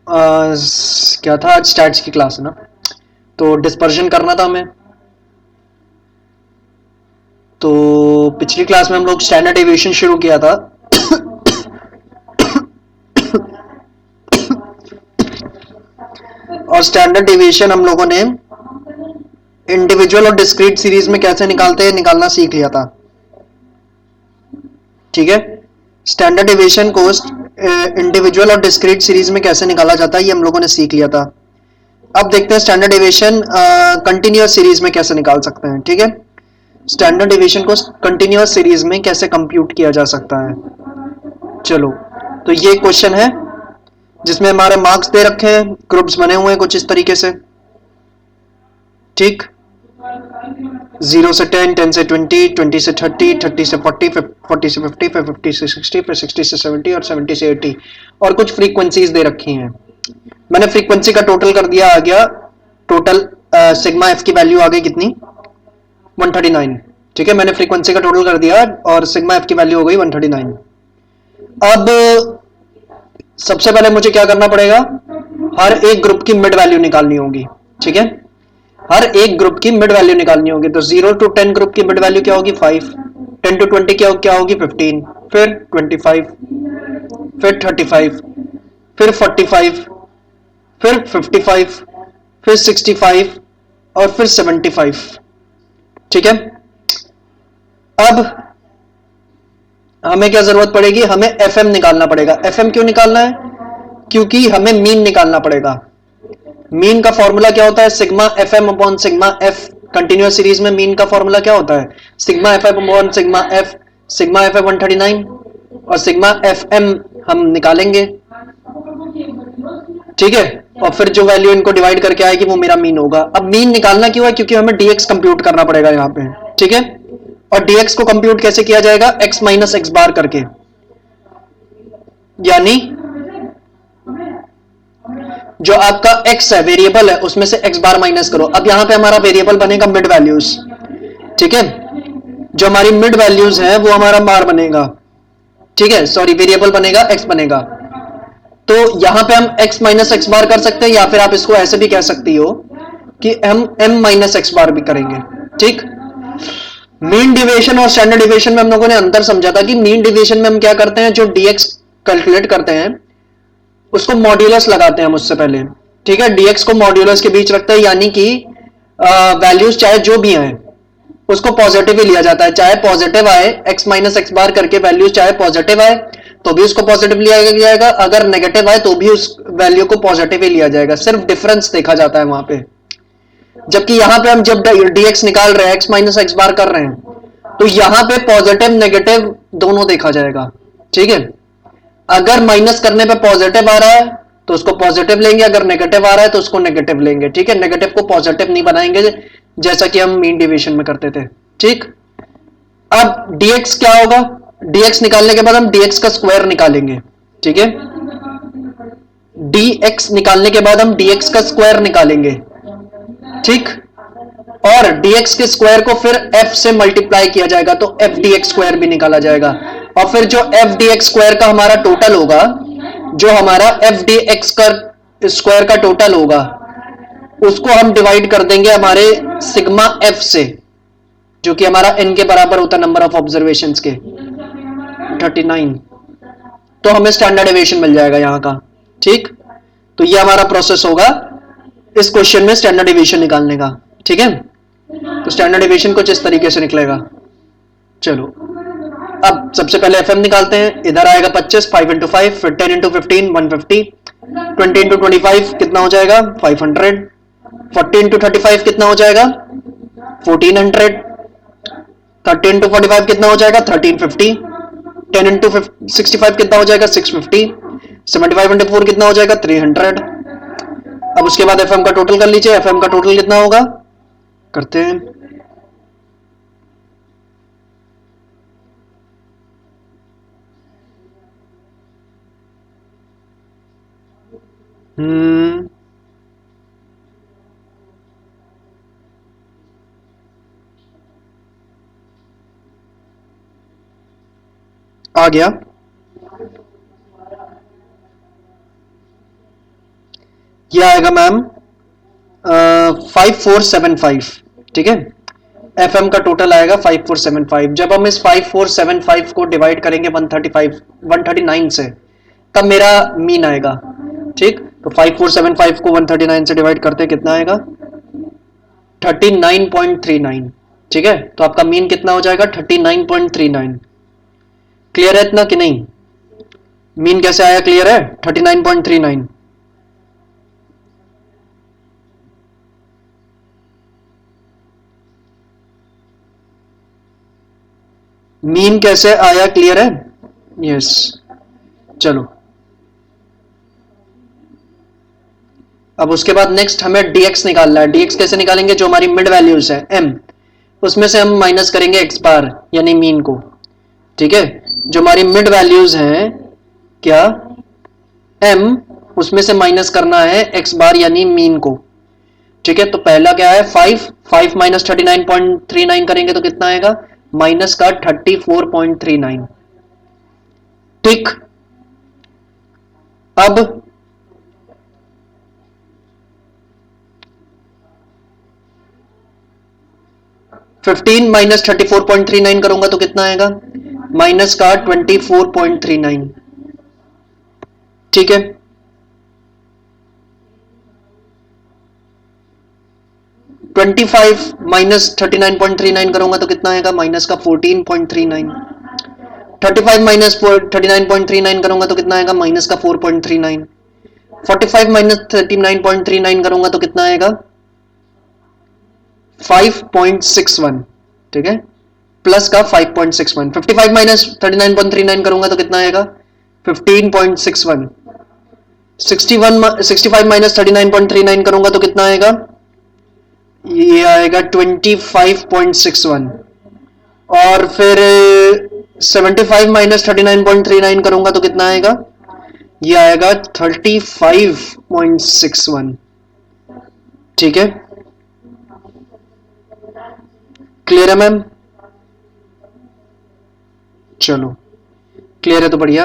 क्या था आज स्टैट्स की क्लास है ना, तो डिस्पर्जन करना था हमें। तो पिछली क्लास में हम लोग स्टैंडर्ड डेविएशन शुरू किया था। और स्टैंडर्ड डेविएशन हम लोगों ने इंडिविजुअल और डिस्क्रीट सीरीज में कैसे निकालते हैं निकालना सीख लिया था। ठीक है, स्टैंडर्ड डेविएशन को इंडिविजुअल और डिस्क्रीट सीरीज में कैसे निकाला जाता है ये हम लोगों ने सीख लिया था। अब देखते हैं स्टैंडर्ड डेविएशन कंटिन्यूअस सीरीज में कैसे निकाल सकते हैं। ठीक है, स्टैंडर्ड डेविएशन को कंटिन्यूअस सीरीज में कैसे कंप्यूट किया जा सकता है। चलो, तो ये क्वेश्चन है जिसमें हमारे मार्क्स दे रखे हैं, ग्रुप्स बने हुए हैं कुछ इस तरीके से। ठीक, 0 से 10, 10 से 20, 20 से 30, 30 से 40, 40 से 50, फिर 50 से 60, फिर 60 से 70 और 70 से 80, और कुछ फ्रीक्वेंसीज दे रखी हैं। मैंने फ्रीक्वेंसी का टोटल कर दिया, आ गया टोटल सिग्मा एफ की वैल्यू आ गई कितनी, 139। ठीक है, मैंने फ्रीक्वेंसी का टोटल कर दिया और सिग्मा एफ की वैल्यू हो गई 139। अब सबसे पहले मुझे क्या करना पड़ेगा, हर एक ग्रुप की मिड वैल्यू निकालनी होगी। ठीक है, हर एक ग्रुप की मिड वैल्यू निकालनी होगी। तो 0 to 10 ग्रुप की मिड वैल्यू क्या होगी, 5। 10 to 20 क्या होगी, 15। फिर 25, फिर 35, फिर 45, फिर 55, फिर 65 और फिर 75। ठीक है, अब हमें क्या जरूरत पड़ेगी, हमें एफ एम निकालना पड़ेगा। एफ एम क्यों निकालना है, क्योंकि हमें मीन निकालना पड़ेगा। मीन का फॉर्मूला क्या होता है, sigma F M upon sigma F. Continuous series में मीन का फॉर्मूला क्या होता है, sigma F M upon sigma F. Sigma F M 139 और सिग्मा एफ एम हम निकालेंगे। ठीक है, और फिर जो वैल्यू इनको डिवाइड करके आएगी वो मेरा मीन होगा। अब मीन निकालना क्यों है, क्योंकि हमें डीएक्स कंप्यूट करना पड़ेगा यहाँ पे। ठीक है, और डीएक्स को कंप्यूट कैसे किया जाएगा, एक्स माइनस एक्स बार करके, यानी जो आपका x है वेरिएबल है उसमें से x बार माइनस करो। अब यहां पे हमारा वेरिएबल बनेगा मिड वैल्यूज। ठीक है, जो हमारी मिड वैल्यूज है वो हमारा बार बनेगा। ठीक है, सॉरी, वेरिएबल बनेगा, x बनेगा। तो यहां पे हम x माइनस एक्स बार कर सकते हैं, या फिर आप इसको ऐसे भी कह सकती हो कि हम m माइनस एक्स बार भी करेंगे। ठीक, मीन डिविएशन और स्टैंडर्ड डिविएशन में हम लोगों ने अंतर समझा था कि मीन डिविएशन में हम क्या करते हैं, जो dx कैलकुलेट करते हैं उसको मॉड्यूलस लगाते हैं हम उससे पहले। ठीक है, डीएक्स को मॉड्यूलस के बीच रखते हैं, यानी कि वैल्यूज चाहे जो भी आए उसको पॉजिटिव ही लिया जाता है। चाहे पॉजिटिव आए, एक्स माइनस एक्स बार करके वैल्यूज चाहे पॉजिटिव आए तो भी उसको पॉजिटिव लिया जाएगा, अगर नेगेटिव आए तो भी उस वैल्यू को पॉजिटिव ही लिया जाएगा। सिर्फ डिफरेंस देखा जाता है वहां पे। जबकि यहां पे हम जब डीएक्स निकाल रहे हैं, एक्स माइनस एक्स बार कर रहे हैं, तो यहां पे पॉजिटिव नेगेटिव दोनों देखा जाएगा। ठीक है, अगर माइनस करने पे पॉजिटिव आ रहा है तो उसको पॉजिटिव लेंगे, अगर नेगेटिव आ रहा है तो उसको नेगेटिव लेंगे। ठीक है, नेगेटिव को पॉजिटिव नहीं बनाएंगे जैसा कि हम मीन डिवीजन में करते थे। ठीक, अब dx क्या होगा, dx निकालने के बाद हम dx का स्क्वायर निकालेंगे। ठीक है, dx निकालने के बाद हम dx का स्क्वायर निकालेंगे। ठीक, और dx के स्क्वायर को फिर f से मल्टीप्लाई किया जाएगा तो f dx स्क्वायर भी निकाला जाएगा। और फिर जो f dx स्क्वायर का हमारा टोटल होगा, जो हमारा f dx का स्क्वायर का टोटल होगा, उसको हम डिवाइड कर देंगे हमारे सिग्मा f से, जो कि हमारा n के बराबर होता है नंबर ऑफ ऑब्जर्वेशन के, 39। तो हमें स्टैंडर्ड डेविएशन मिल जाएगा यहाँ का। ठीक, तो ये हमारा प्रोसेस होगा इस क्वेश्चन में स्टैंडर्ड डेविएशन निकालने का। ठीक है, तो स्टैंडर्ड डेविएशन कुछ इस तरीके से निकलेगा। चलो, अब सबसे पहले एफ एम निकालते हैं। इधर आएगा 25, 5 इंटू 5, फिर 10 इंटू 15, 150, 20 इंटू 25 कितना हो जाएगा, 500, 40 इंटू 35 कितना हो जाएगा, 1400, 30 इंटू 45 कितना हो जाएगा, 1350, 10 इंटू 65 कितना हो जाएगा, 650, 75 इंटू 4 कितना हो जाएगा, 300। अब उसके बाद एफ एम का टोटल कर लीजिए, एफ एम का टोटल कितना होगा, करते हैं। हम्म, आ गया। ये आएगा मैम 5475, ठीक है। FM का टोटल आएगा 5475। जब हम इस 5475 को डिवाइड करेंगे 139 से, तब मेरा मीन आएगा, ठीक। तो 5475 को 139 से डिवाइड करते हैं, कितना आएगा 39.39, ठीक है। तो आपका मीन कितना हो जाएगा 39.39। क्लियर है इतना कि नहीं? मीन कैसे आया, क्लियर है? 39.39। मीन कैसे आया, क्लियर है? यस। चलो अब उसके बाद नेक्स्ट हमें dx निकालना है। dx कैसे निकालेंगे? जो हमारी मिड वैल्यूज है m, उसमें से हम माइनस करेंगे x बार यानी मीन को, ठीक है। जो हमारी मिड वैल्यूज हैं क्या, m, उसमें से माइनस करना है x बार यानी मीन को, ठीक है। तो पहला क्या है 5 माइनस 39.39 करेंगे तो कितना आएगा, माइनस का 34.39, ठीक। अब 15 माइनस 34.39 करूंगा तो कितना आएगा, माइनस का 24.39, ठीक है। ट्वेंटी फाइव माइनस 39.39 करूंगा तो कितना आएगा, माइनस का 14.39। 35 माइनस 39.39 करूंगा तो कितना आएगा, माइनस का 4.39। 45 माइनस 39.39 करूंगा तो कितना आएगा, 5.61, ठीक है, प्लस का 5.61। 55 माइनस 39.39 करूंगा तो कितना आएगा, 15.61। 65 माइनस 39.39 करूंगा तो कितना आएगा, ये आएगा 25.61। और फिर 75 माइनस 39.39 करूंगा तो कितना आएगा, ये आएगा 35.61, ठीक है। क्लियर है मैम? चलो क्लियर है तो बढ़िया।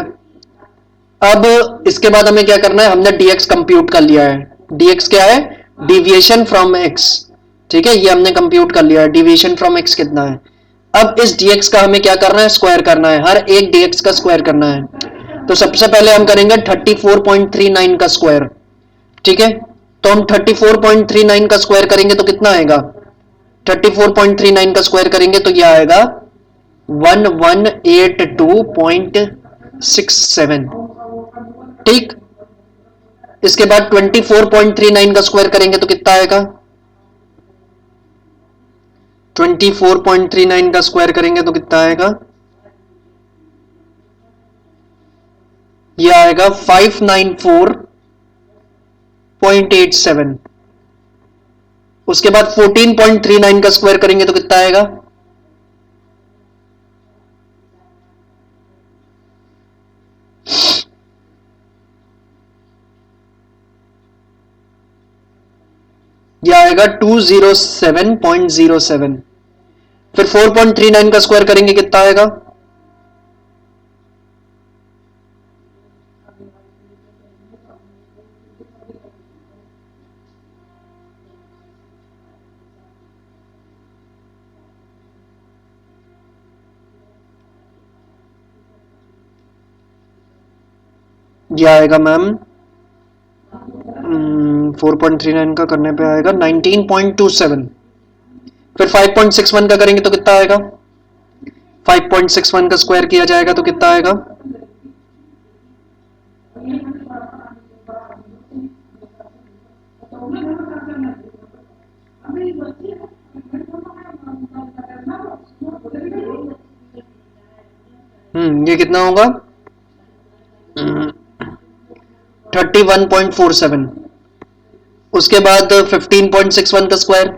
अब इसके बाद हमें क्या करना है, हमने dx कंप्यूट कर लिया है। dx क्या है, डिविएशन फ्रॉम x, ठीक है। ये हमने कंप्यूट कर लिया है, डिविएशन फ्रॉम x कितना है। अब इस dx का हमें क्या करना है, स्क्वायर करना है, हर एक dx का स्क्वायर करना है। तो सबसे पहले हम करेंगे 34.39 का स्क्वायर, ठीक है। तो हम 34.39 का स्क्वायर करेंगे तो कितना आएगा, 34.39 का स्क्वायर करेंगे तो यह आएगा 1182.67, ठीक। इसके बाद 24.39 का स्क्वायर करेंगे तो कितना आएगा, 24.39 का स्क्वायर करेंगे तो कितना आएगा, यह आएगा 594.87। उसके बाद 14.39 का स्क्वायर करेंगे तो कितना आएगा, यह आएगा 207.07। फिर 4.39 का स्क्वायर करेंगे कितना आएगा, यह आएगा मैम 4.39 का करने पे आएगा 19.27। फिर 5.61 का करेंगे तो कितना आएगा, 5.61 का स्क्वायर किया जाएगा तो कितना आएगा, ये कितना होगा 31.47। उसके बाद 15.61 का स्क्वायर,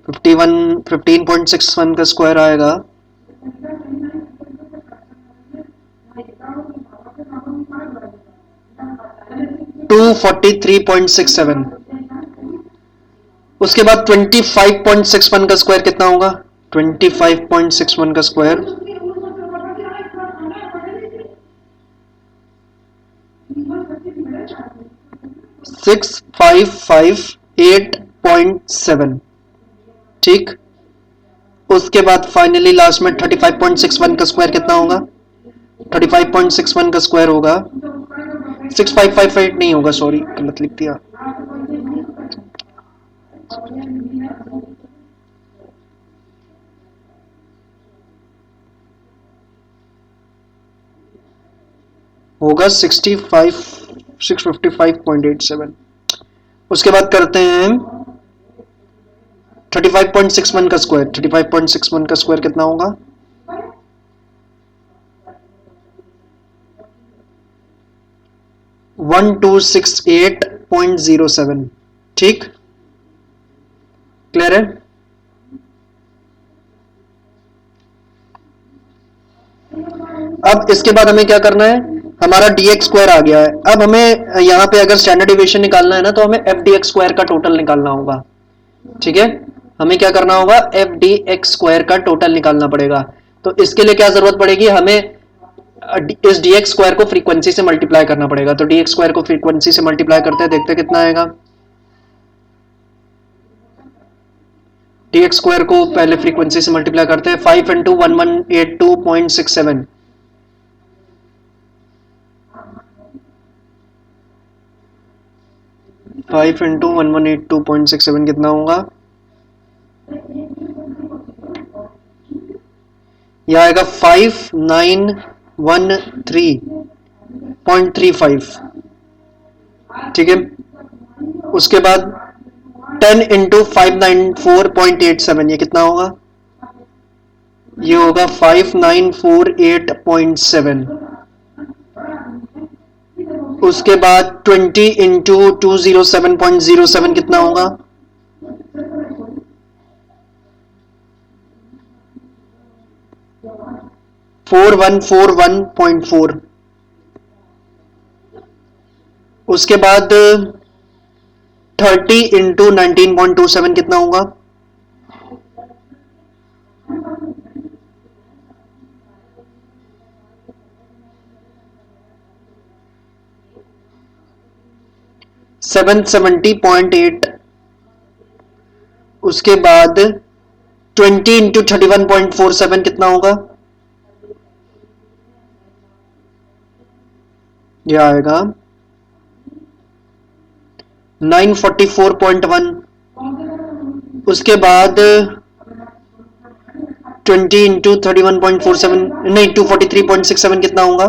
15.61 का स्क्वायर आएगा 243.67। उसके बाद 25.61 का स्क्वायर कितना होगा, 25.61 का स्क्वायर 6558.7, ठीक। उसके बाद फाइनली लास्ट में 35.61 का स्क्वायर कितना होगा? 35.61 का स्क्वायर होगा 6558 नहीं होगा, सॉरी गलत लिख दिया। होगा 655.87। उसके बाद करते हैं 35.61 का स्क्वायर। 35.61 का स्क्वायर कितना होगा? 1268.07, ठीक, क्लियर है? अब इसके बाद हमें क्या करना है? हमारा dx स्क्वायर आ गया है। अब हमें यहाँ पे अगर स्टैंडर्ड डिविएशन निकालना है ना, तो हमें एफ डी एक्स स्क्वायर का टोटल निकालना होगा, ठीक है। हमें क्या करना होगा? एफ डी एक्स स्क्वायर का टोटल निकालना पड़ेगा। तो इसके लिए क्या जरूरत पड़ेगी? हमें इस dx स्क्वायर को फ्रीक्वेंसी से मल्टीप्लाई करना पड़ेगा। तो dx स्क्वायर को फ्रीक्वेंसी से मल्टीप्लाई करते हैं, देखते हैं कितना आएगा। dx स्क्वायर को पहले फ्रीक्वेंसी से मल्टीप्लाई करते हैं। 5 इंटू 1182.67, 5 इंटू 1182.67 कितना होगा? यह आएगा 5913.35, ठीक है। उसके बाद 10 इंटू 594.87, ये कितना होगा? ये होगा 5948.7। उसके बाद 20 इंटू 207.07 कितना होगा? 4141.4। उसके बाद 30 इंटू 19.27 कितना होगा? $770.8। उसके बाद 20 इंटू 31.47 कितना होगा? यह आएगा 944.1। उसके बाद 20 इंटू 31.47 नहीं 243.67 कितना होगा?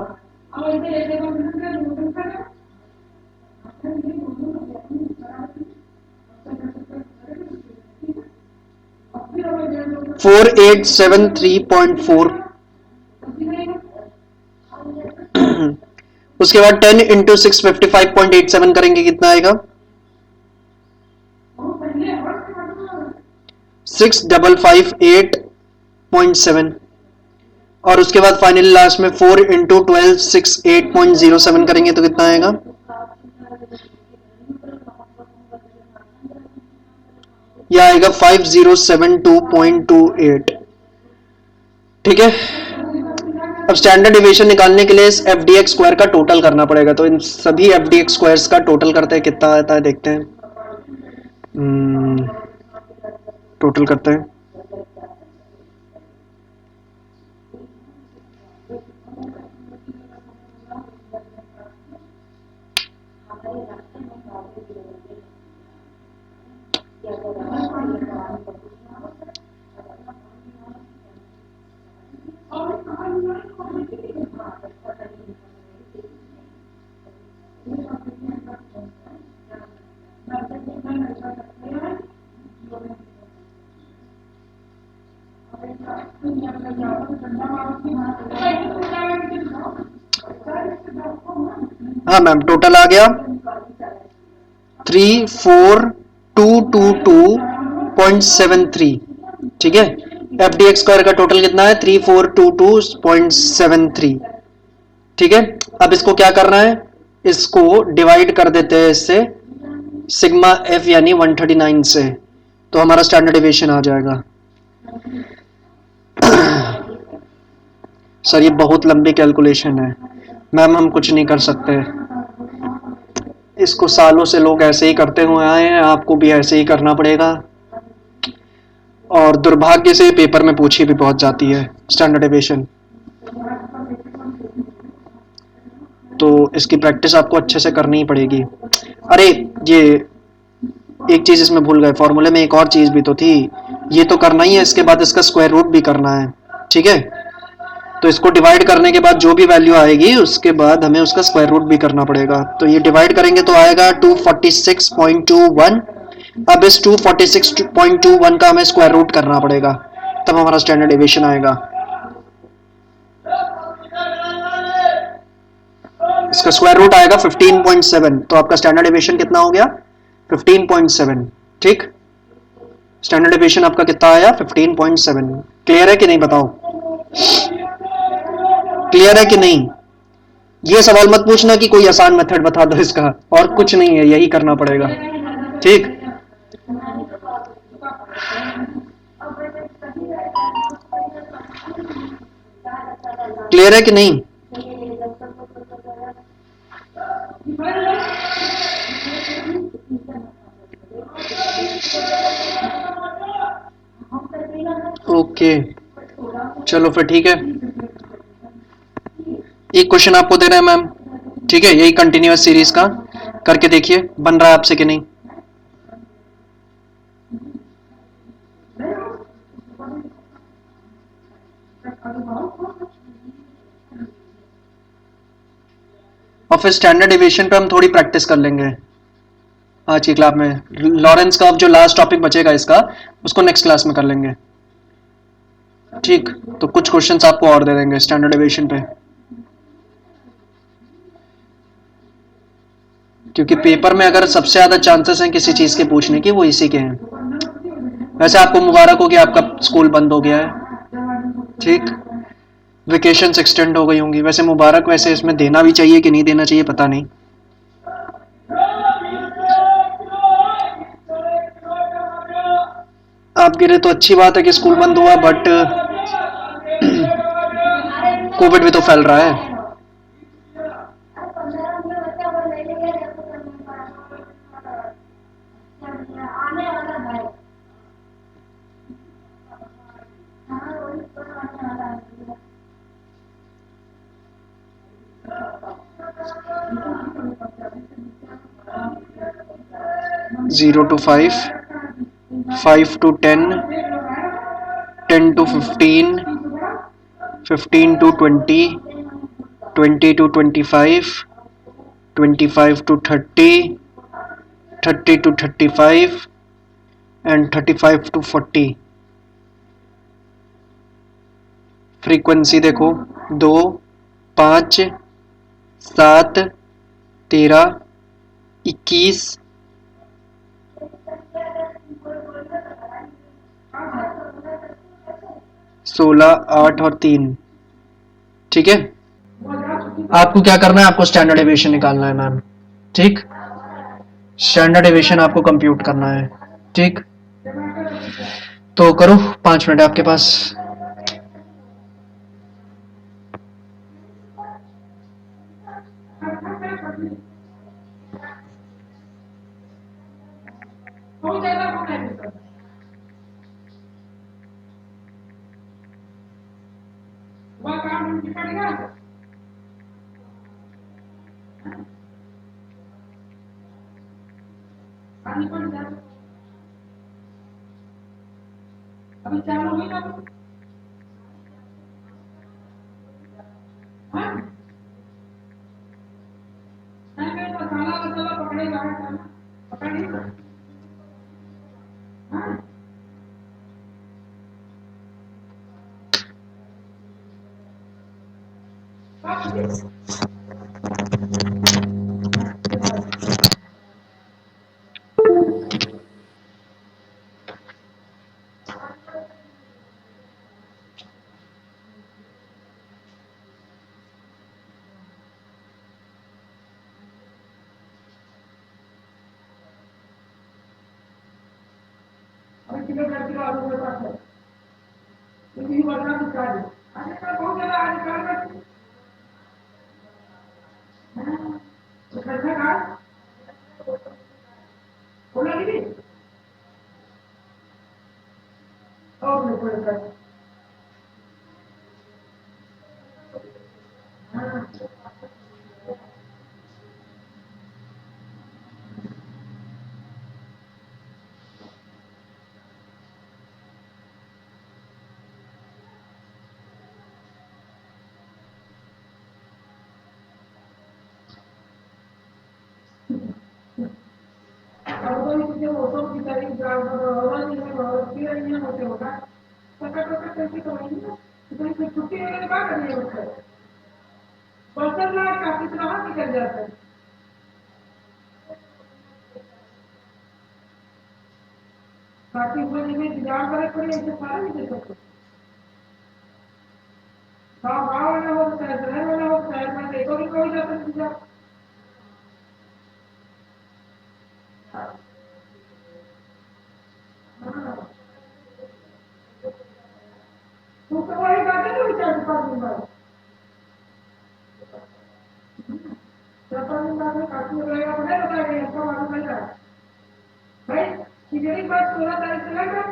$4873.4। उसके बाद 10 इंटू 655.87 करेंगे, कितना आएगा? 6558.7। और उसके बाद फाइनली लास्ट में 4 इंटू 1268.07 करेंगे तो कितना आएगा? यह आएगा 5072.28, ठीक है। अब स्टैंडर्ड डिविएशन निकालने के लिए इस एफ डी एक्स स्क्वायर का टोटल करना पड़ेगा। तो इन सभी एफ डी एक्स स्क्वायर्स का टोटल करते हैं, कितना आता है देखते हैं। टोटल करते हैं। हाँ मैम, टोटल आ गया 34222.73, ठीक है। एफ डी एक्स स्क्वायर का टोटल कितना है? 3422.73, ठीक है। अब इसको क्या करना है? इसको डिवाइड कर देते हैं इससे सिग्मा एफ यानी 139 से, तो हमारा स्टैंडर्ड डिविएशन आ जाएगा। सर ये बहुत लंबी कैलकुलेशन है मैम, हम कुछ नहीं कर सकते। इसको सालों से लोग ऐसे ही करते हुए आए हैं, आपको भी ऐसे ही करना पड़ेगा। और दुर्भाग्य से पेपर में पूछी भी बहुत जाती है स्टैंडर्ड डेविएशन, तो इसकी प्रैक्टिस आपको अच्छे से करनी ही पड़ेगी। अरे ये एक चीज इसमें भूल गए, फॉर्मूले में एक और चीज भी तो थी, ये तो करना ही है, इसके बाद इसका स्क्वायर रूट भी करना है, ठीक है। तो इसको डिवाइड करने के बाद जो भी वैल्यू आएगी उसके बाद हमें उसका स्क्वायर रूट भी करना पड़ेगा। तो ये डिवाइड करेंगे तो आएगा 246.21। अब इस 246.21 का हमें स्क्वायर रूट करना पड़ेगा, तब हमारा स्टैंडर्ड डेविएशन आएगा। इसका स्क्वायर रूट आएगा 15.7, तो आपका स्टैंडर्ड डेविएशन कितना हो गया? 15.7, ठीक। स्टैंडर्ड डेविएशन आपका कितना आया? 15.7। क्लियर है कि नहीं बताओ? क्लियर है कि नहीं? ये सवाल मत पूछना कि कोई आसान मेथड बता दो इसका, और कुछ नहीं है, यही करना पड़ेगा, ठीक। क्लियर है कि नहीं? ओके, चलो फिर ठीक है। एक क्वेश्चन आपको दे रहे हैं मैम, ठीक है, यही कंटिन्यूअस सीरीज का, करके देखिए बन रहा है आपसे कि नहीं। और फिर स्टैंडर्ड डेविएशन पे हम थोड़ी प्रैक्टिस कर लेंगे आज की क्लास में। लॉरेंस का जो लास्ट टॉपिक बचेगा इसका, उसको नेक्स्ट क्लास में कर लेंगे, ठीक। तो कुछ क्वेश्चंस आपको और दे देंगे स्टैंडर्ड डेविएशन पे, क्योंकि पेपर में अगर सबसे ज्यादा चांसेस हैं किसी चीज के पूछने की, वो इसी के हैं। वैसे आपको मुबारक हो कि आपका स्कूल बंद हो गया है, ठीक। वेकेशंस एक्सटेंड हो गई होंगी, वैसे मुबारक, वैसे इसमें देना भी चाहिए कि नहीं देना चाहिए पता नहीं। आपके लिए तो अच्छी बात है कि स्कूल बंद हुआ, बट कोविड भी तो फैल रहा है। Zero to five, 5 to 10, 10 to 15, 15 to 20, 20 to 25, 25 to 30, 30 to 35 and 35 to 40। Frequency देखो, 2, 5, 7, 13, 21, 16, 8 और 3, ठीक है। आपको क्या करना है? आपको स्टैंडर्ड डेविएशन निकालना है मैम, ठीक। स्टैंडर्ड डेविएशन आपको कंप्यूट करना है, ठीक। तो करो, 5 मिनट आपके पास। दी और नहीं पड़ेगा मौसम की तारीख होते होगा छुट्टी वगैरह क्या करनी है बर्तन लाख का कितना हाथ निकल जाता है ताकि ऊपर में इंतजार करे पड़े ऐसे सारे नहीं दे सकते गाँव वाला हो चाहे शहर वाला हो शहर में देखो भी कोई जाता इंतजार तू तो वही जाते ना विचार 5 दिन बाद 5 दिन बाद में काफी रहेगा पता बताएगा इसका मालूम नहीं रहा भाई खिचड़ी बात 16 तारीख से लग रहा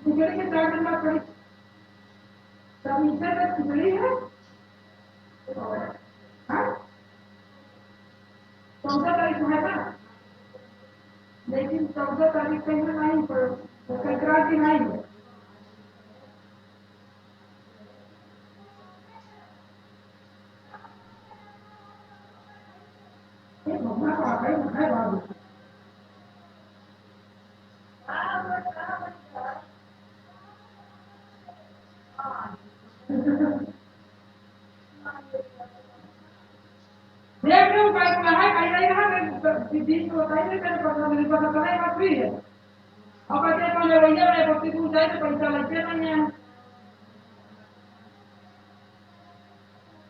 खिचड़ी के 4 दिन बाद पड़ी तब इसे तक खिचड़ी है हाँ 14 तारीख को है ना लेकिन 14 तारीख को नहीं पर संक्रांति नहीं है भगवान को आता ही है बाबू देख लो कहीं कहा कहीं नहीं रहा बीच में बताइए मेरे पता मेरे पता चला ये बात हुई है अब बच्चे को ले भैया मेरे बच्चे को जाए तो पैसा लगते नहीं है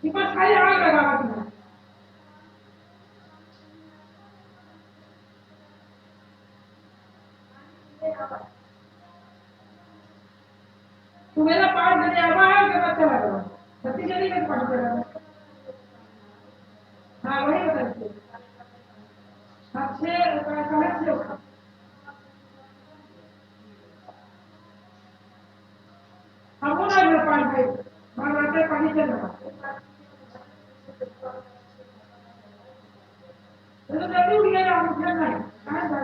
कि बस खाली आग लगा तुम्हें तू मेरा 5 बजे आवा है के बाद चला गया बत्ती जल्दी कर पानी चला हाँ वही बताइए अच्छे कलर से होगा हम ना मेरे 5 भाई मार रात पानी चल रहा तो जल्दी उठ गया हम उठना नहीं कहाँ जा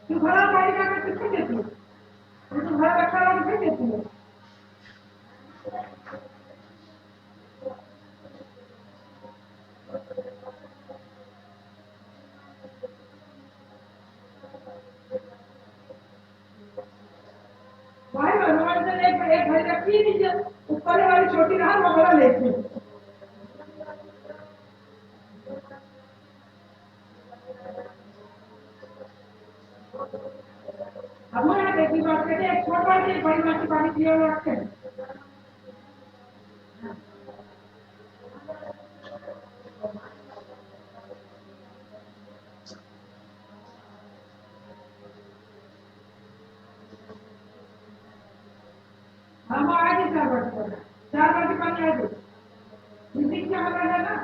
तू भरा पानी का कितने देती है तू भरा रखा वाली कितने देती है भाई भगवान से एक एक भाई रखी नीचे ऊपर वाली छोटी रहा वो बड़ा लेती अब मैं देखी बात करते एक छोटा वाली एक बड़ी वाली पानी पिया हुआ रखते हैं हम आज ही 4 बार पानी आ गए इसी क्या हाल है ना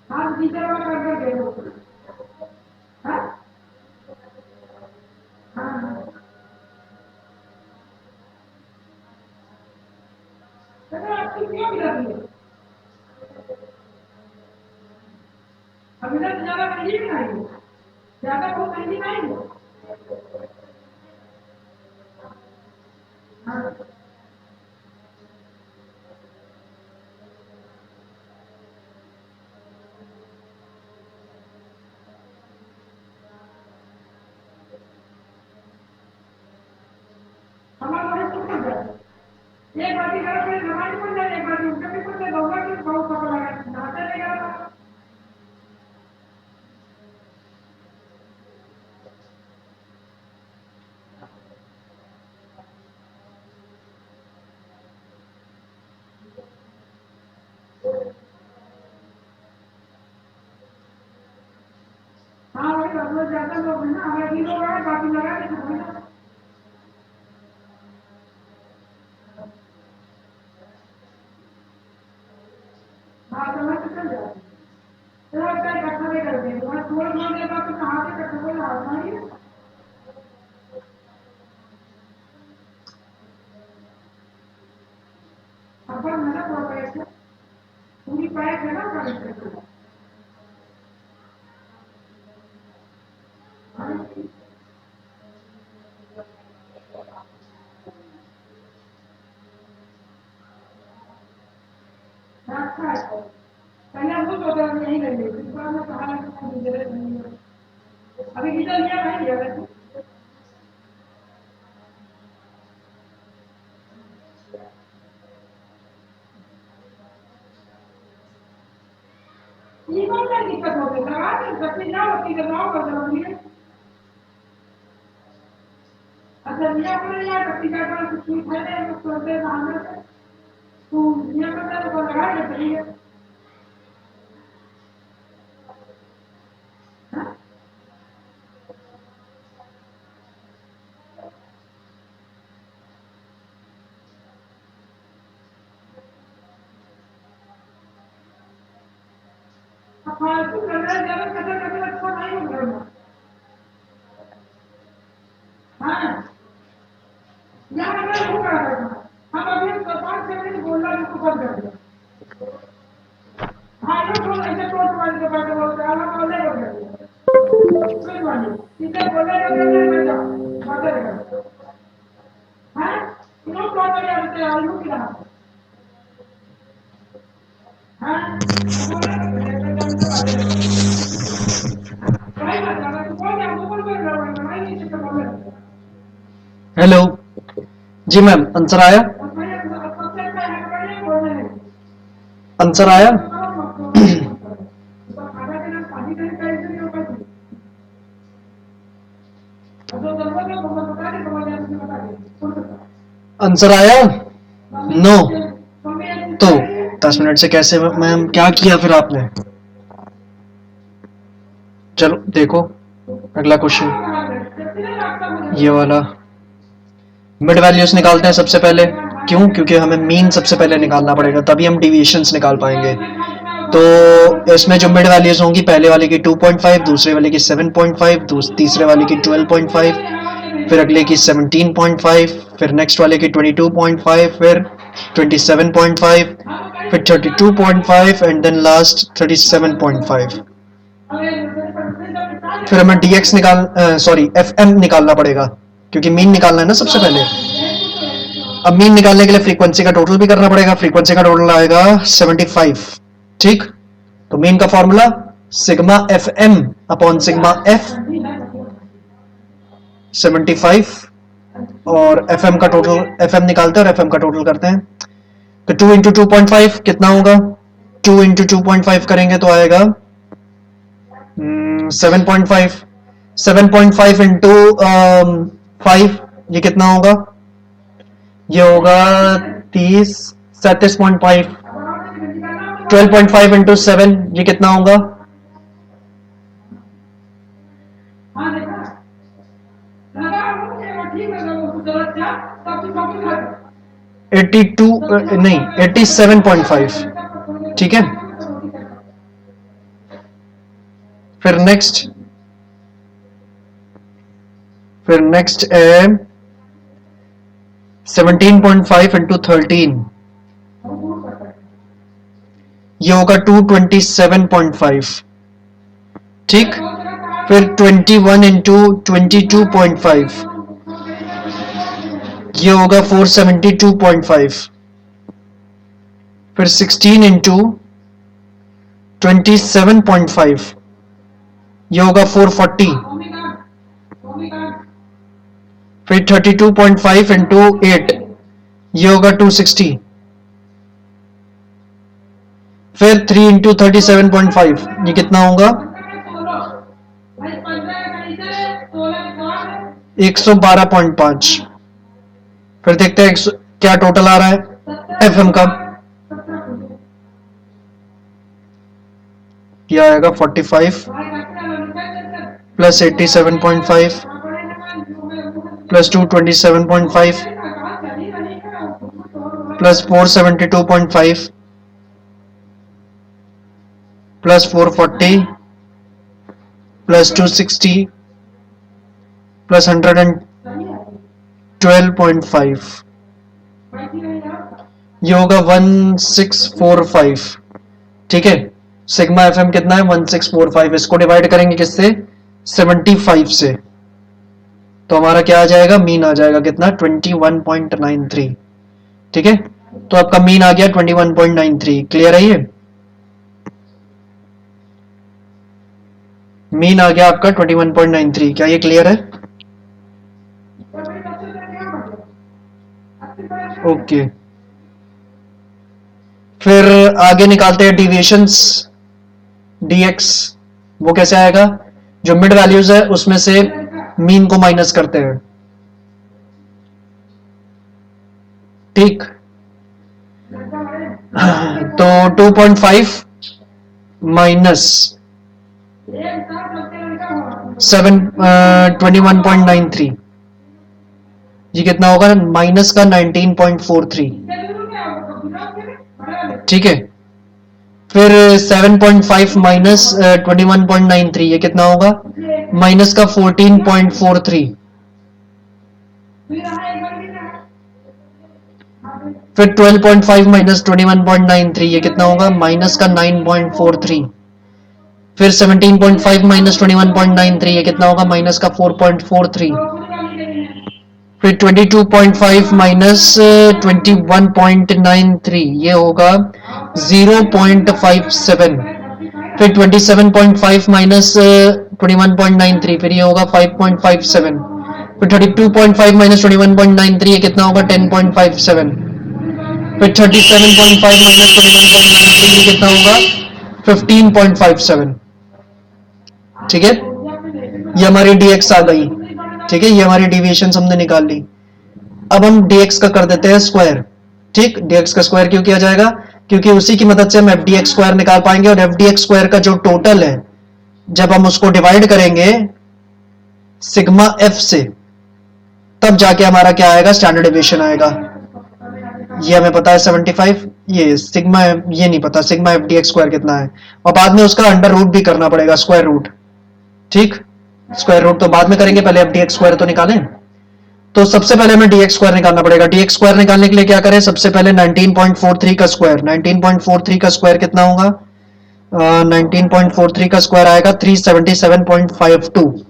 हम टीचर वाला कर गए हाँ हाँ तो आपकी क्यों मिला दिए अभी तक ज्यादा महंगी भी नहीं है ज्यादा बहुत महंगी नहीं है हाँ हमारा बड़े सुन कर जाए एक बाटी गरम में नमाज पड़ जाए एक बाटी उनके भी पड़ जाए दोनों की बहुत पकड़ लगा नहाते नहीं गया लोग ज्यादा लोग हैं ना, हमारे 2 लोग हैं, बाकी लगा के खत्म है। हाँ, समझ तो चल जाती है। चलो अच्छा इकट्ठा भी कर देंगे, तुम्हारे थोड़ा थोड़ा देर बाद तो कहाँ से इकट्ठा कोई लाना ही है। अपन है ना थोड़ा पैसे पूरी पैक है ना कनेक्ट कर। अच्छा है, पहले हम लोग होटल में यहीं रह गए, इस बार मैं कहा नहीं है। अभी गीता लिया नहीं लिया वैसे। ये कौन सा दिक्कत होती है, लगा के सबसे क्या होती है, लगाओ कर जरूरी है। अच्छा लिया पर यार कभी का कुछ है नहीं, कुछ करते हैं अंदर से तो लिया करता है तो लगा के चलिए। फालतू कर रहा है, ज्यादा कदर करना अच्छा नहीं हो रहा। हाँ यहाँ मैं वो करा करता, हम अभी 5-6 मिनट बोलना उसको बंद कर दिया। हाँ ये तो ऐसे तो वाली के बारे में बोलते हैं, हम बोले कर दिया कोई वाली इसे बोले कर जाओ बातें कर। हाँ नो प्रॉब्लम यार, ते आलू की रहा। हाँ बोले कर जानते वाले भाई बात है, तू कौन है, वो बोल रहा है मैं नहीं चिपका बोल रहा। हेलो जी मैम, आंसर आया? और मैं सबसे अच्छा है पहले बोल रहे हैं आंसर आया? आंसर आया? नो। तो 10 मिनट से कैसे मैम, क्या किया फिर आपने? चलो देखो अगला क्वेश्चन, ये वाला मिड वैल्यूज निकालते हैं सबसे पहले। क्यों? क्योंकि हमें मीन सबसे पहले निकालना पड़ेगा, तभी हम डिविएशंस निकाल पाएंगे। तो इसमें जो मिड वैल्यूज होंगी, पहले वाले की 2.5, दूसरे वाले की 7.5, तीसरे वाले की 12.5, फिर अगले की 17.5, फिर नेक्स्ट वाले की 22.5, फिर 27.5, फिर 32.5 एंड देन लास्ट 37.5। फिर हमें dx एफ एम निकालना पड़ेगा, क्योंकि मीन निकालना है ना सबसे पहले। अब मीन निकालने के लिए फ्रीक्वेंसी का टोटल भी करना पड़ेगा, फ्रीक्वेंसी का टोटल आएगा 75। ठीक, तो मीन का formula sigma F M upon sigma F 75, और एफ एम का टोटल, एफ एम निकालते हैं और एफ एम का टोटल करते हैं। तो 2 इंटू 2.5 कितना होगा? 2 इंटू 2.5 करेंगे तो आएगा 7.5। 7.5 इंटू 5 ये कितना होगा? ये होगा 30, 37.5। 12.5 इंटू 7 ये कितना होगा? 82 नहीं 87.5। ठीक है, फिर नेक्स्ट है 17.5 इंटू 13, ये होगा 227.5। ठीक, फिर 21 इंटू 22.5 ये होगा 472.5। फिर 16 इंटू 27.5 ये होगा 440। फिर 32.5 इंटू 8 ये होगा 260। फिर 3 इंटू 37.5 ये कितना होगा? 112.5। फिर देखते हैं क्या टोटल आ रहा है एफ एम का। ये आएगा 45 plus 87.5 plus 227.5 plus 472.5 plus 440 plus 260 plus 112.5, ये होगा 1645। ठीक है, सिग्मा एफ एम कितना है 1645। इसको डिवाइड करेंगे किससे 75 से, तो हमारा क्या आ जाएगा मीन आ जाएगा कितना 21.93। ठीक है, तो आपका मीन आ गया 21.93। क्लियर है ये, मीन आ गया आपका 21.93। क्या ये क्लियर है? ओके, फिर आगे निकालते हैं डिविएशंस dx। वो कैसे आएगा, जो मिड वैल्यूज है उसमें से मीन को माइनस करते हैं। ठीक, तो 2.5 माइनस 21.93, ये कितना होगा माइनस का 19.43। ठीक है, फिर 7.5 माइनस 21.93, ये कितना होगा माइनस का 14.43। फिर 12.5 माइनस 21.93, ये कितना होगा माइनस का 9.43। फिर 17.5 माइनस 21.93, ये कितना होगा माइनस का 4.43। फिर 22.5 माइनस 21.93, ये होगा 0.57। फिर 27.5 माइनस 21.93, फिर ये होगा 5.57। फिर 32.5 माइनस 21.93, ये कितना होगा 10.57। फिर 37.5 माइनस 21.93, ये कितना होगा 15.57। ठीक है, ये हमारी dx आ गई। ठीक है, ये हमारी डिविएशन हमने निकाल ली। अब हम dx का कर देते हैं स्क्वायर। ठीक, dx का स्क्वायर क्यों किया जाएगा, क्योंकि उसी की मदद से हम एफ डी एक्स स्क्वायर निकाल पाएंगे, और एफ डी एक्स स्क्वायर का जो टोटल है जब हम उसको डिवाइड करेंगे सिग्मा एफ से, तब जाके हमारा क्या आएगा स्टैंडर्ड डेविएशन आएगा। ये हमें पता है 75, ये सिग्मा, ये नहीं पता sigma F D X square कितना है, और बाद में उसका अंडर रूट भी करना पड़ेगा, स्क्वायर रूट। ठीक, स्क्वायर रूट तो बाद में करेंगे, पहले एफ डी एक्स स्क्वायर तो निकालें। तो सबसे पहले हमें dx स्क्वायर निकालना पड़ेगा। dx स्क्वायर निकालने के लिए क्या करें, सबसे पहले 19.43 का स्क्वायर, 19.43 का स्क्वायर कितना होगा 19.43 का स्क्वायर आएगा 377.52।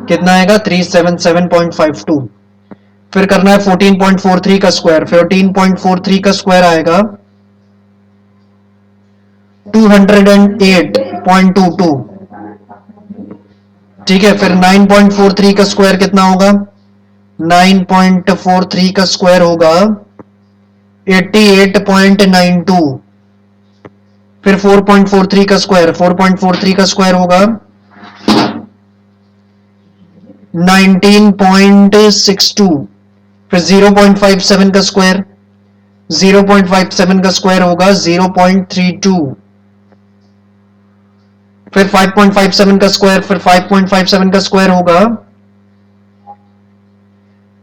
कितना आएगा 377.52। फिर करना है 14.43 का स्क्वायर, 14.43 का स्क्वायर आएगा 208.22। ठीक है, फिर 9.43 का स्क्वायर कितना होगा 9.43 का स्क्वायर होगा 88.92। फिर 4.43 का स्क्वायर, 4.43 का स्क्वायर होगा 19.62। फिर 0.57 का स्क्वायर, 0.57 का स्क्वायर होगा 0.32। फिर 5.57 का स्क्वायर, फिर 5.57 का स्क्वायर होगा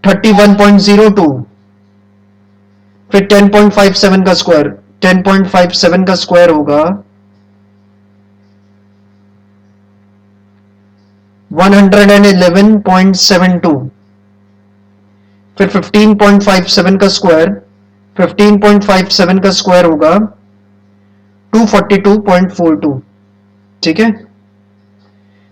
31.02। फिर 10.57 का स्क्वायर, 10.57 का स्क्वायर होगा 111.72। फिर 15.57 का स्क्वायर, 15.57 का स्क्वायर होगा 242.42। ठीक है,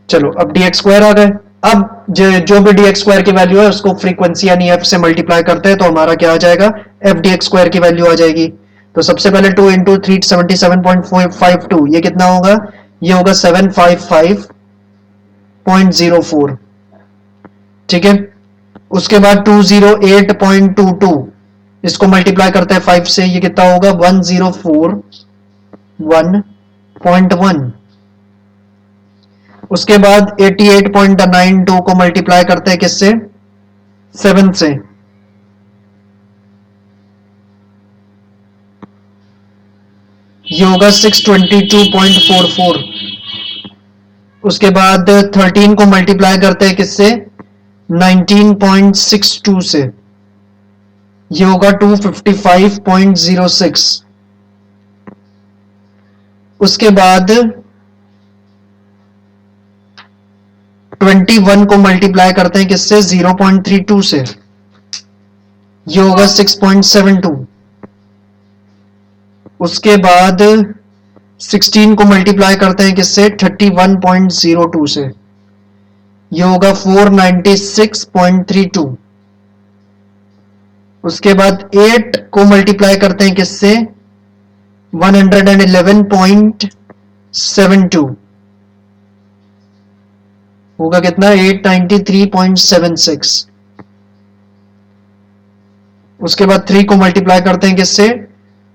चलो अब dx स्क्वायर आ गए। अब जो भी dx स्क्वायर की वैल्यू है उसको फ्रीक्वेंसी यानी f से मल्टीप्लाई करते हैं, तो हमारा क्या आ जाएगा f dx स्क्वायर की वैल्यू आ जाएगी। तो सबसे पहले 2 इंटू 377.52, ये कितना होगा, ये होगा 755.04। ठीक है, उसके बाद 208.22, इसको मल्टीप्लाई करते हैं 5 से, ये कितना होगा 1041.1। उसके बाद 88.92 को मल्टीप्लाई करते हैं किससे 7 से, ये होगा 622.44। उसके बाद 13 को मल्टीप्लाई करते हैं किससे, 19.62 से, ये होगा 255.06। उसके बाद 21 को मल्टीप्लाई करते हैं किससे, 0.32 से, ये होगा 6.72। उसके बाद 16 को मल्टीप्लाई करते हैं किससे, 31.02 से, ये होगा 496.32। उसके बाद 8 को मल्टीप्लाई करते हैं किससे, 111.72, होगा कितना, 893.76। उसके बाद 3 को मल्टीप्लाई करते हैं किससे,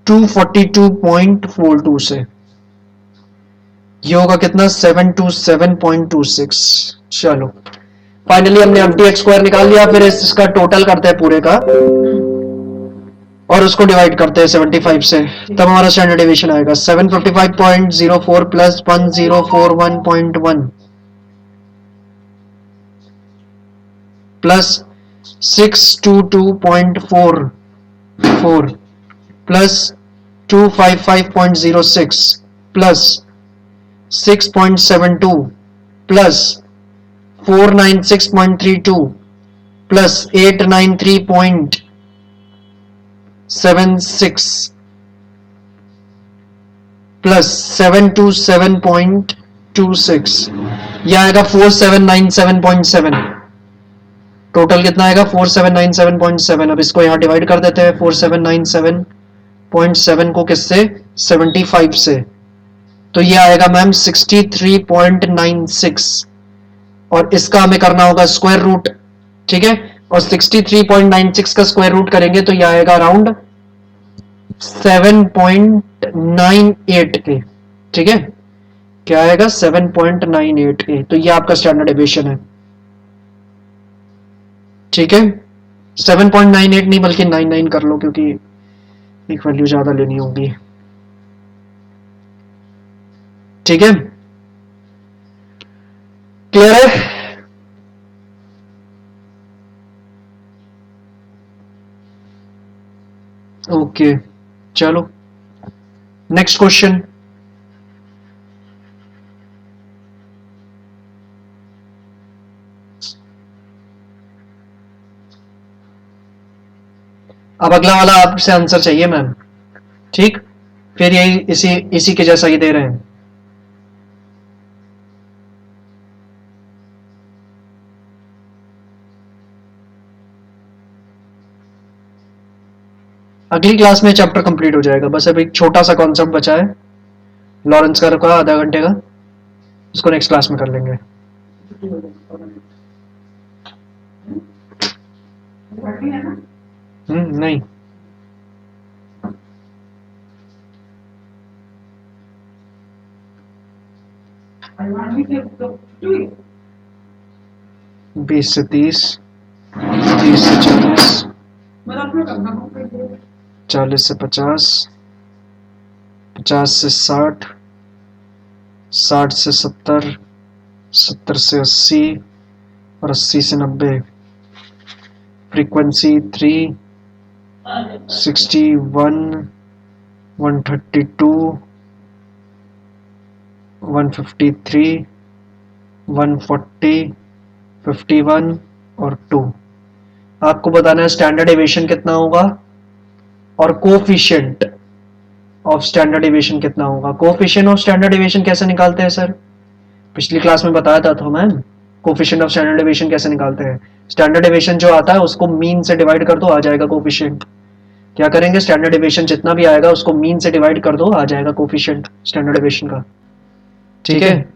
242.42 से, ये होगा कितना, 727.26। चलो फाइनली हमने एम्प्टी एक्स स्क्वायर निकाल लिया। फिर इसका टोटल करते हैं पूरे का और उसको डिवाइड करते हैं 75 से, तब हमारा स्टैंडर्ड डेविएशन आएगा 755.04 plus 1041.1 plus 622.44 plus 255.06 plus 6.72 plus 496.32 plus 893.76 plus 727.26, यह आएगा 4797.7। टोटल कितना आएगा, 4797.7। अब इसको यहां डिवाइड कर देते हैं, 4797.7 को किससे, 75 से, तो ये आएगा मैम 63.96। और इसका हमें करना होगा स्क्वायर रूट, ठीक है, और 63.96 का स्क्वायर रूट करेंगे तो ये आएगा अराउंड 7.98 के, ठीक है, क्या आएगा, 7.98 के। तो ये आपका स्टैंडर्ड डेविएशन है, ठीक है, 7.98 नहीं बल्कि 99 कर लो, क्योंकि एक वैल्यू ज्यादा लेनी होगी, ठीक है, क्लियर है। ओके चलो नेक्स्ट क्वेश्चन। अब अगला वाला आपसे आंसर चाहिए मैम, ठीक, फिर यही इसी इसी के जैसा ही दे रहे हैं। अगली क्लास में चैप्टर कंप्लीट हो जाएगा, बस अब एक छोटा सा कॉन्सेप्ट बचा है लॉरेंस कर्व का, आधा घंटे का, उसको नेक्स्ट क्लास में कर लेंगे। नहीं, बीस से 30, 30 से 40, 40 से 50, 50 से 60, 60 से 70, 70 से 80 और 80 से 90। फ्रीक्वेंसी 3, 61, 132, 153, 140, 51 और 2। आपको बताना है स्टैंडर्ड डेविएशन कितना होगा और कोफिशिएंट ऑफ स्टैंडर्ड डेविएशन कितना होगा। कोफिशिएंट ऑफ स्टैंडर्ड डेविएशन कैसे निकालते हैं सर, पिछली क्लास में बताया था तो ma'am, coefficient of standard deviation कैसे निकालते हैं। स्टैंडर्ड डेविएशन जो आता है उसको मीन से डिवाइड कर दो, आ जाएगा कोफिशिएंट। क्या करेंगे, स्टैंडर्ड डेविएशन जितना भी आएगा उसको मीन से डिवाइड कर दो, आ जाएगा कोफिशिएंट स्टैंडर्ड डेविएशन का, ठीक है।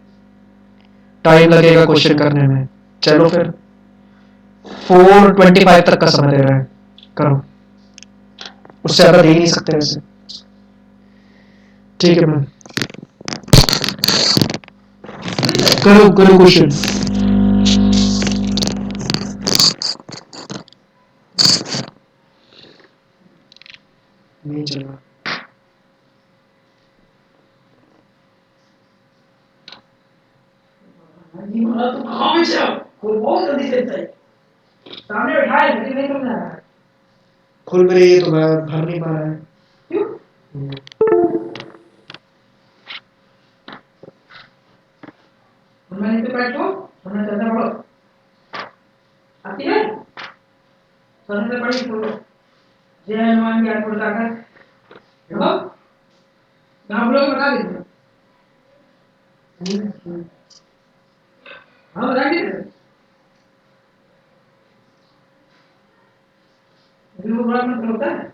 टाइम लगेगा क्वेश्चन करने में, चलो फिर 4:25 तक का समय दे रहा है, करो, उससे ज्यादा दे ही नहीं सकते वैसे, ठीक है मैम, करो करो क्वेश्चन। नहीं चल रहा, नहीं बोला तो कहाँ पे से वो बहुत जल्दी से चाहिए सामने बैठाए लेकिन नहीं समझ आ रहा है खोल पर ये तो भर नहीं पा रहा है क्यों मैंने तो बैठो मैंने चलता पड़ो आती है चलते पड़ी बोलो जय हनुमान ज्ञान प्रदाता देखो यहाँ बोलो बता दीजिए हाँ बता दीजिए अभी वो बड़ा मतलब होता है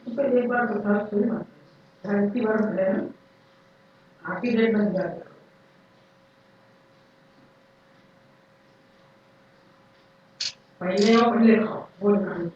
तो एक बार बता सुनिए बात शांति बार है आखिरी डेट बन जाता है पहले और पहले खाओ वो कहानी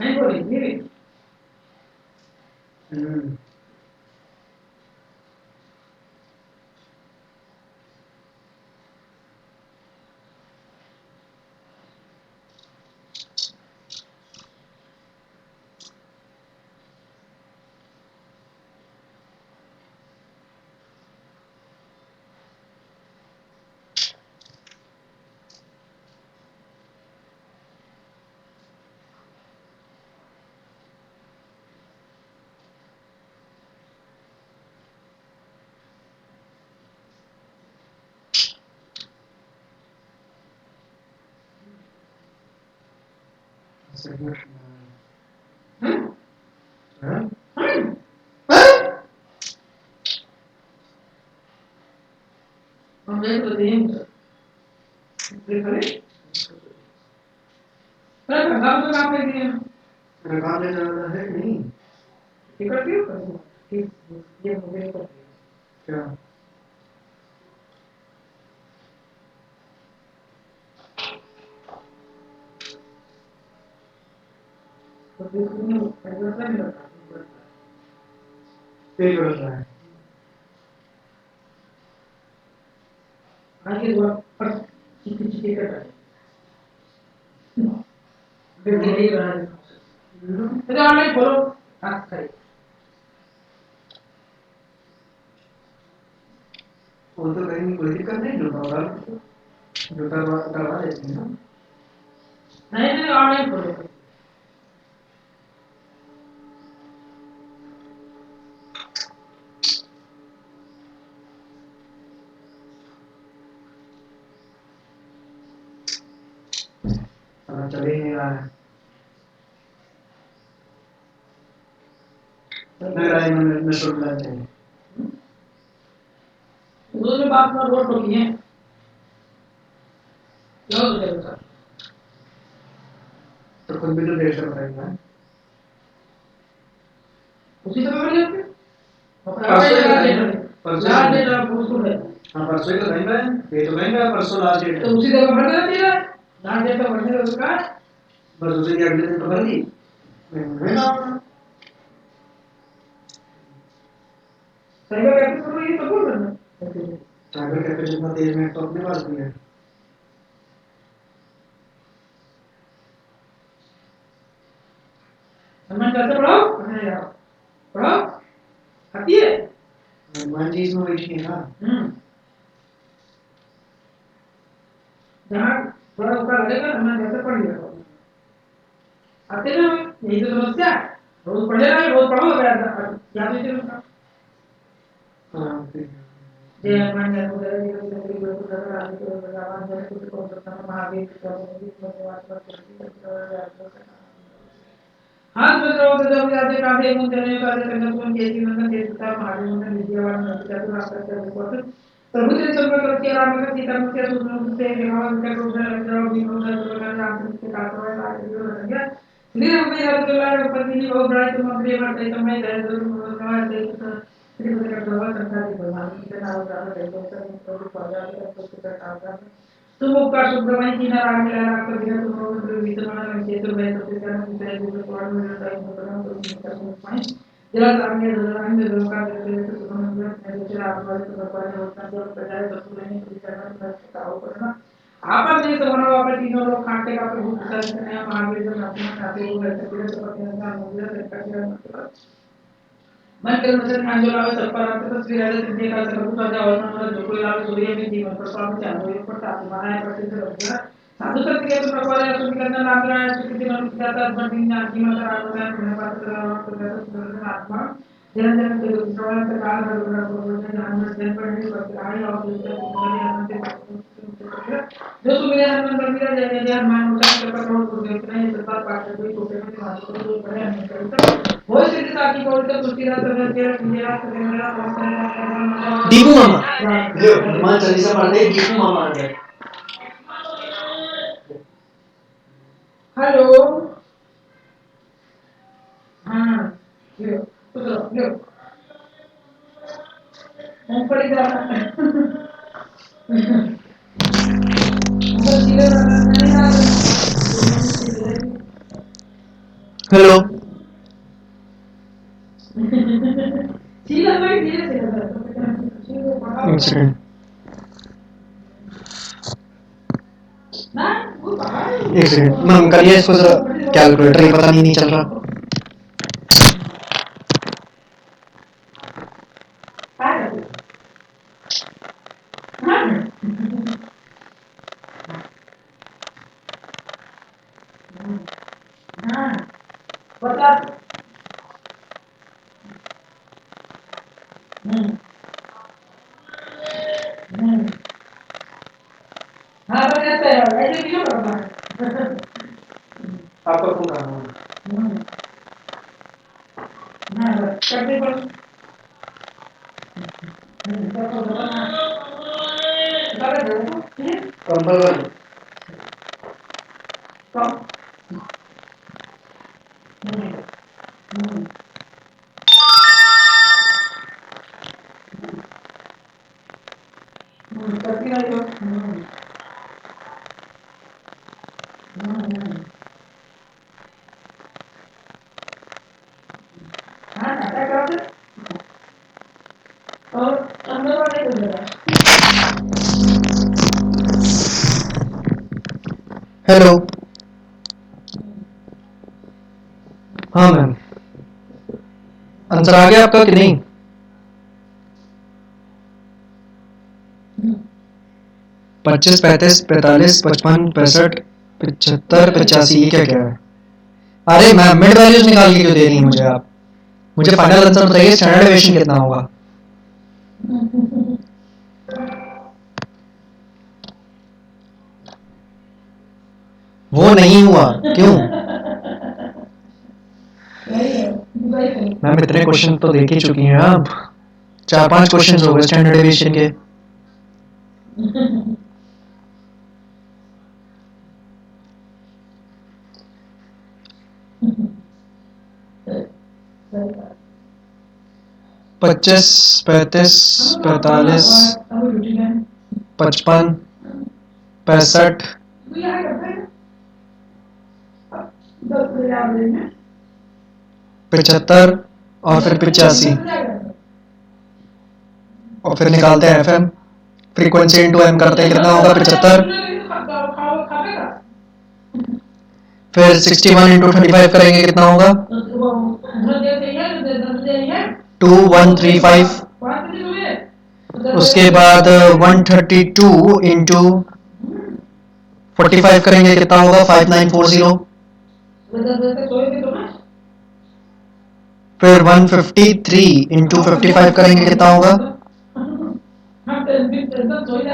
नहीं बोली धीरे हम देख लेते हैं देख ले पर पंजाब में काम कर दिया रकाब ले जाना है नहीं टिकट क्यों कर ठीक ये हो गया क्या तो इसमें पैसा नहीं लगता पे कर रहा है आगे वो पर चिकी चिकी कर रहा है देखिए यही रहा है तो ऑनलाइन खोलो हाँ करें वो तो कहीं कोई दिक्कत नहीं जूता डलवा देते हैं ना नहीं नहीं ऑनलाइन खोलो चले नहीं रहा है मेरा में सुन लेते हैं दूसरी बात में रोड रोकी है जाओ तो चलो सर तो खुद भी तो देर से बताएगा उसी समय बढ़ जाते परसों ही बताएंगे लास्ट डेट आप उसको है हाँ परसों ही बताएंगे ये तो कहेंगे परसों लास्ट डेट तो उसी जगह भर देना चाहिए लास्ट डेट तक भरने का उसका बस उसी के अगले दिन तो भर दी साइबर कैफे पर ये तो बोल रहा साइबर कैफे जितना तेज मिनट तो अपने पास भी है सम्मान कैसे पढ़ाओ पढ़ने जाओ पढ़ाओ आती है वन चीज में वही है ना जहाँ थोड़ा ऊपर लगेगा सम्मान कैसे पढ़ लिया आते ना यही तो समस्या है रोज पढ़े रहे रोज पढ़ो याद नहीं चलता जय हनुमान जय जय जय जय गुरु प्रसाद आदि को भगवान जय कुछ को सत्ता महावीर हाथ में तो जब जाते कांधे मुंडने का करना तुम केसी मंगल देवता महावीर मंगल विद्यावान नचिकेता रास्ता से बहुत प्रभु ने सब कर किया राम का सीता मुझे सुनो से विवाह कर रूप में लग जाओ भी होगा तो कर राम के काटवा का जो लग गया श्री राम ने रसगुल्ला पत्नी ने बहुत बड़ा तुम अपने बात समय दे दो नमस्कार दे श्री बुद्ध का प्रभाव संसार के भगवान के नाम का दे दो प्रभु पाजा के तो का काटा तुम उपकार सुब्रमण्य की नारायण मिला आपका बिना तुम रोग विद्यमान में क्षेत्र में तो क्या नहीं है जो स्वाद में रहता है प्रोग्राम तो निकल पाए जरा सामने दरवाजे में लोग का देते हैं तो तुम मैं दूसरे आप वाले तो बता होता है जो बजाय तो नहीं तो करना पड़ता हो करना आपस में तो बनो आप तीनों लोग खाते का प्रभु करते हैं महावीर जो अपने खाते को रहते हैं तो पता नहीं मुझे तो करना मन के अनुसार ध्यान जो लावे सब पर आते तस्वीर है तो देखा सब कुछ आजा और मन जो कोई लावे सूर्य में जीवन पर स्वामी चालू है पर ताप बनाए पर सिद्ध रखना साधु सत्य के तो प्रकार है तो निकलना नाम रहा है किसी मन की जाता है बड़ी ज्ञान की मत आ रहा है मैं बात कर रहा हूं तो सुंदर आत्मा जन जन के श्रवण से काल भर भर बोलते हैं हम जन पर नहीं पर आई और दूसरे तुम्हारे अनंत जो सुमिरन हनुमान बंदिया जय जय हनुमान उच्चारण कर करोड़ गुरुदेव ने सत्ता पाठ कोई छोटे में मात्र को बड़े हनुमान करता वो सिद्ध साथी बोल तो तुलसीदास सगर तेरा मेरा मेरा दीपू मामा लो हनुमान चालीसा पढ़ते दीपू मामा आ गए हेलो हाँ लो लो मूंगफली जाना हेलो चीला भाई धीरे से एक सेकंड ना वो बाहर एक सेकंड मैम करिए इसको जरा कैलकुलेटर ही पता नहीं चल रहा आपका फोन करना कंपल हेलो हाँ मैम आंसर आ गया आपका कि नहीं 25 35 45 55 65 75 85 ये क्या क्या है अरे मैम मिड वैल्यूज निकाल के क्यों दे रही हैं मुझे आप मुझे फाइनल आंसर बताइए स्टैंडर्ड डेविएशन कितना होगा वो नहीं हुआ क्यों मैम इतने क्वेश्चन तो देख ही चुकी हैं आप 4-5 क्वेश्चन हो गए स्टैंडर्ड डेविएशन के 25, 35, 45, 55, 65, 75 और फिर 85 और फिर निकालते हैं FM, फ्रीक्वेंसी इंटू M करते हैं कितना होगा 75, फिर 61 इंटू 35 करेंगे कितना होगा 2135, उसके बाद 132 इंटू 45 करेंगे कितना होगा 5940, फिर 153 इंटू 55 करेंगे कितना होगा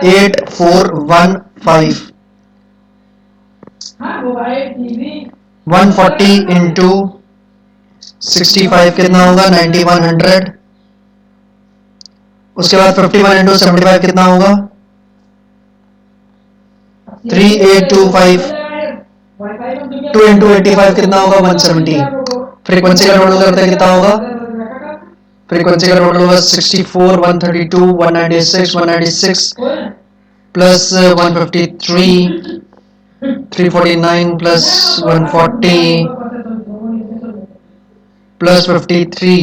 8415, 140 इंटू 65 कितना होगा 9100, उसके बाद 51 इंटू 75 कितना होगा 3825, 2 इंटू 85 कितना होगा 170, फ्रीक्वेंसी का टोटल करते हैं कितना होगा फ्रीक्वेंसी का टोटल होगा 64, 132, 196, 196 प्लस 153, 349 प्लस 140 प्लस 53,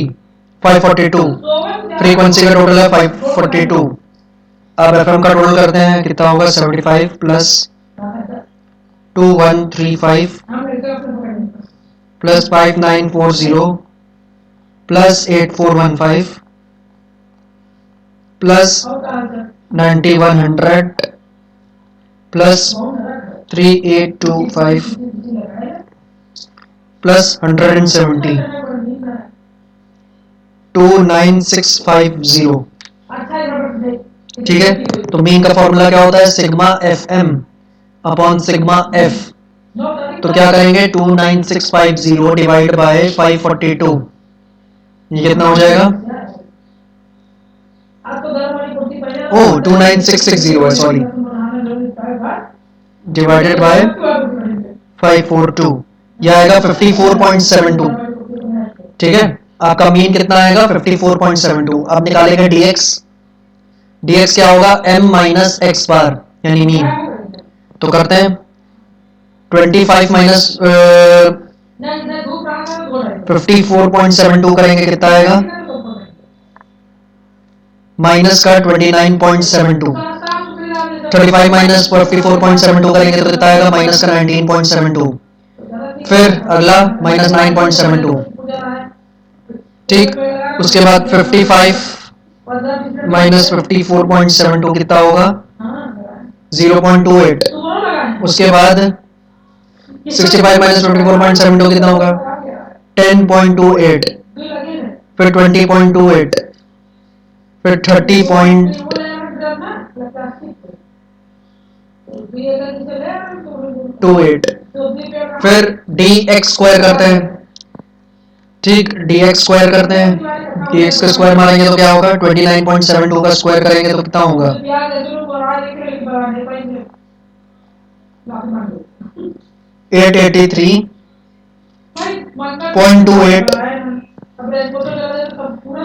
542, फ्रीक्वेंसी का टोटल है 542। अब FM का टोटल करते हैं कितना होगा 75 plus 2135 plus 5940 plus 8415 plus 9100 plus 3825 plus 170, 29650। ठीक है, तो मीन का फॉर्मूला क्या होता है sigma FM upon sigma F। तो क्या करेंगे 29650 डिवाइड बाय 542, ये कितना हो जाएगा ओ 29660 है सॉरी, डिवाइडेड बाय 542, यह आएगा 54.72। ठीक है, आपका मीन कितना आएगा 54.72। अब निकालेंगे dx, dx क्या होगा m माइनस एक्स बार यानी मीन। तो करते हैं 25 माइनस 54.72 करेंगे कितना आएगा माइनस का 29.72, 35 माइनस 54.72 करेंगे तो कितना आएगा माइनस का 19.72, फिर अगला माइनस 9.72। ठीक, उसके बाद 55 माइनस 54.72 कितना होगा 0.28, उसके बाद 65 माइनस 24.72 कितना होगा 10.28, फिर 20.28, फिर 30.28, फिर dx स्क्वायर करते हैं। ठीक, dx स्क्वायर करते हैं, dx का स्क्वायर मारेंगे तो क्या होगा 29.72 का स्क्वायर करेंगे तो कितना होगा 883.28,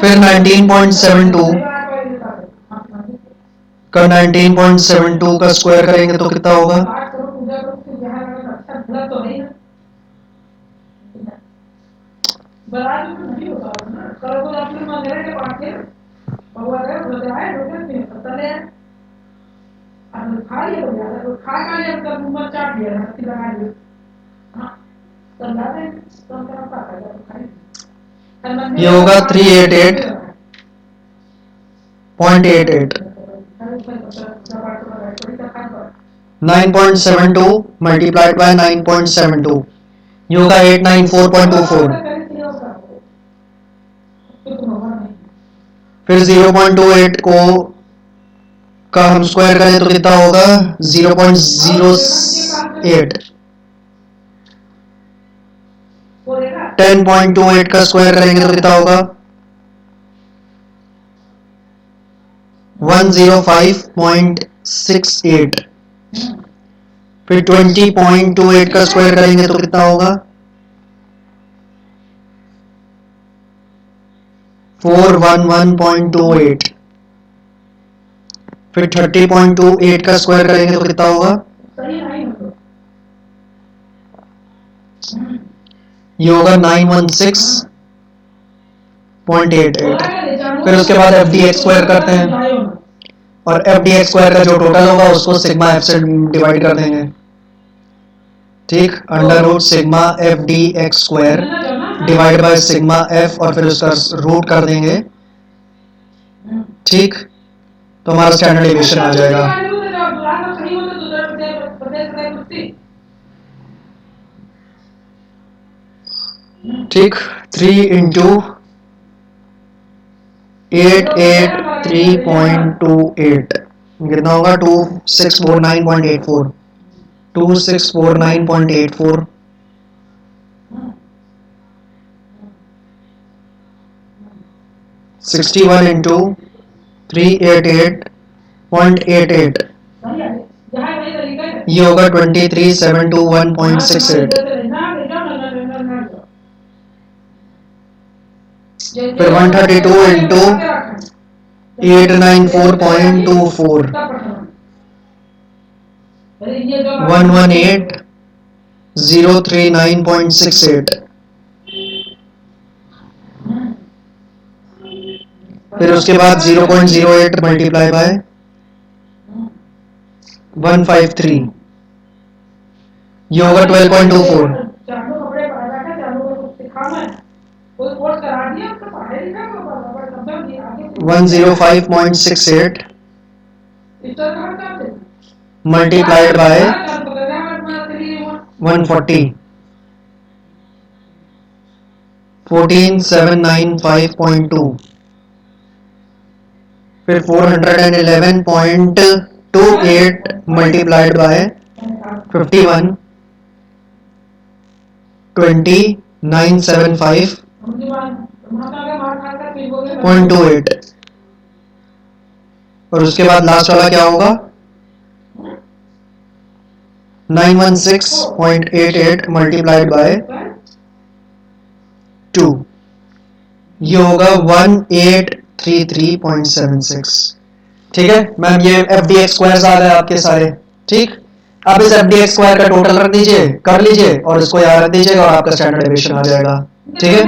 फिर 19.72 का 19.72 का स्क्वायर करेंगे तो कितना होगा 388.88, 9.72 मल्टीप्लाइड बाय 9.72 ये होगा 894.24, फिर 0.28 को का हम स्क्वायर करें तो कितना होगा 0.08, 10.28 का स्क्वायर करेंगे तो कितना होगा 105.68, फिर 20.28 का स्क्वायर करेंगे तो कितना होगा 411.28, फिर 30.28 का स्क्वायर करेंगे तो कितना होगा? सही नहीं मतलब ये होगा 916.88। फिर उसके बाद एफ डी एक्स स्क्वायर करते हैं, और एफ डी एक्स स्क्वायर का जो टोटल होगा उसको सिग्मा एफ से डिवाइड कर देंगे। ठीक, under root sigma F D X square divide by sigma F, और फिर उसका रूट कर देंगे। ठीक, तो हमारा स्टैंडर्ड डेविएशन आ जाएगा। ठीक, 3 इंटू 883.28 कितना होगा? 2649.84, 2649.84। 61 इंटू 388.88, ये होगा 23721.68। फिर 132 इंटू 894.24, 118,039.68। फिर उसके बाद 0.08 मल्टीप्लाई बाय 153, ये होगा 12.24। 105.68 मल्टीप्लाइड बाय 140, 14795.2। फिर 411.28 मल्टीप्लाइड बाय 51, 2975.28, और उसके बाद लास्ट वाला क्या होगा? 916.88 मल्टीप्लाइड बाय 2, ये होगा 1833.76। ठीक है मैम, ये एफ डी एक्स स्क्वायर आ रहा है आपके सारे। ठीक, अब इस एफ डी एक्स स्क्वायर का टोटल रख दीजिए, कर लीजिए, और इसको यहाँ रख दीजिएगा, और आपका स्टैंडर्ड डेविएशन आ जाएगा। ठीक है,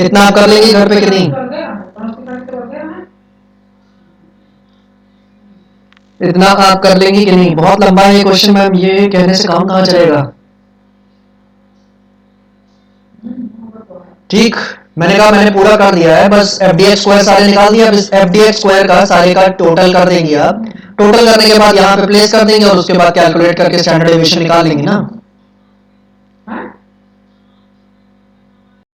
इतना आप कर लेंगे घर पे कि नहीं? इतना आप कर लेंगी कि नहीं? बहुत लंबा है ये क्वेश्चन मैम, ये कहने से काम कहाँ चलेगा। ठीक, मैंने कहा मैंने पूरा कर दिया है, बस एफ डी एक्स स्क्वायर सारे निकाल दिया। अब इस एफ डी एक्स स्क्वायर का सारे का टोटल कर देंगे आप। टोटल करने के बाद यहाँ पे प्लेस कर देंगे, और उसके बाद कैलकुलेट करके स्टैंडर्ड डेविएशन निकाल लेंगे ना।